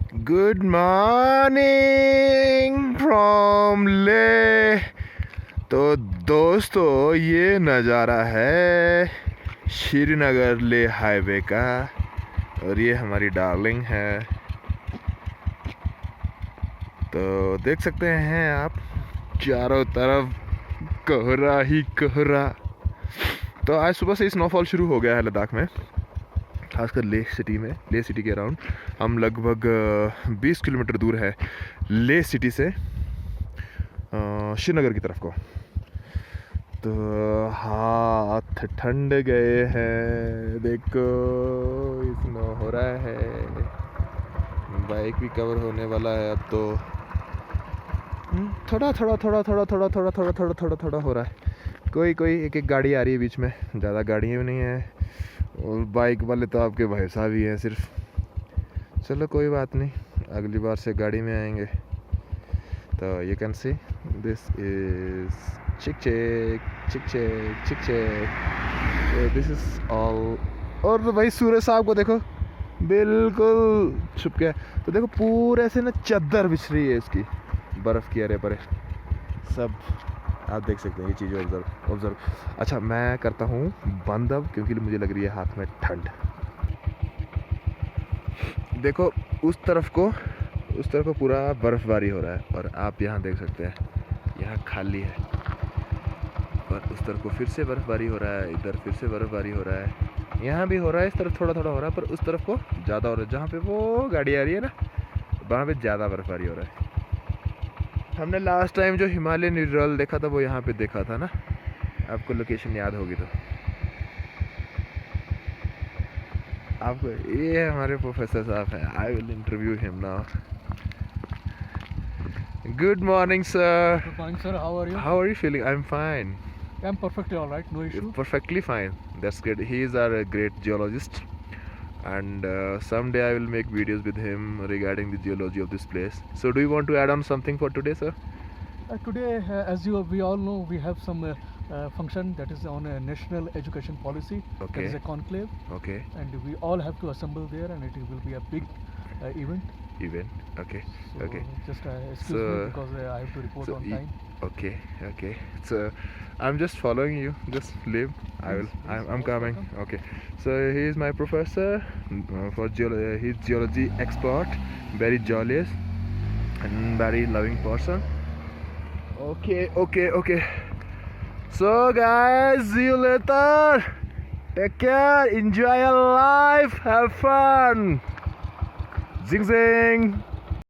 Good morning from ले। तो दोस्तों ये नज़ारा है श्रीनगर ले हाईवे का और ये हमारी डार्लिंग है। तो देख सकते हैं आप चारों तरफ कोहरा ही कोहरा। तो आज सुबह से स्नोफॉल शुरू हो गया है लद्दाख में, खासकर ले सिटी के अराउंड। हम लगभग 20 किलोमीटर दूर है ले सिटी से श्रीनगर की तरफ को। तो हाथ ठंड गए हैं, देखो स्नो हो रहा है, बाइक भी कवर होने वाला है अब तो। थोड़ा हो रहा है। कोई एक गाड़ी आ रही है बीच में, ज़्यादा गाड़ियाँ भी नहीं है और बाइक वाले तो आपके भाई साहब ही हैं सिर्फ। चलो कोई बात नहीं, अगली बार से गाड़ी में आएंगे। तो you can see this is चिक दिस इज ऑल। और भाई सूरज साहब को देखो बिल्कुल छुप गया। तो देखो पूरे से ना चादर बिछ रही है इसकी बर्फ़ की, अरे परे सब आप देख सकते हैं ये चीज़ ऑब्जर्व। अच्छा मैं करता हूँ बंद अब, क्योंकि मुझे लग रही है हाथ में ठंड। देखो उस तरफ को पूरा बर्फ़बारी हो रहा है और आप यहाँ देख सकते हैं यहाँ खाली है और उस तरफ को फिर से बर्फ़बारी हो रहा है, इधर फिर से बर्फ़बारी हो रहा है, यहाँ भी हो रहा है, इस तरफ थोड़ा हो रहा है, पर उस तरफ को ज़्यादा हो रहा है। जहाँ पे वो गाड़ी आ रही है ना वहाँ पे ज़्यादा बर्फ़बारी हो रहा है। हमने लास्ट टाइम जो हिमालयन रिजल्ट देखा था वो यहाँ पे देखा था ना, आपको लोकेशन याद होगी तो। आपको ये हमारे प्रोफेसर साहब हैं, I will interview him now. Good morning sir. Good morning, sir. How are you? How are you feeling? I'm fine. I'm perfectly all right. No issue. Perfectly fine. That's great. He is our great geologist, and someday I will make videos with him regarding the geology of this place. So do you want to add on something for today, sir? Today, as we all know, we have some function that is on a national education policy. Okay. That is a conclave. Okay. And we all have to assemble there, and it will be a big event. Okay. So Okay. just excuse So- me because I have to report on time. Okay. So I'm just following you. Just leave. Yes, I'm most coming. welcome. Okay. So he is my professor for he's geology expert, very jolliest and very loving person. Okay. So guys, see you later. Take care. Enjoy your life. Have fun. Zing zing.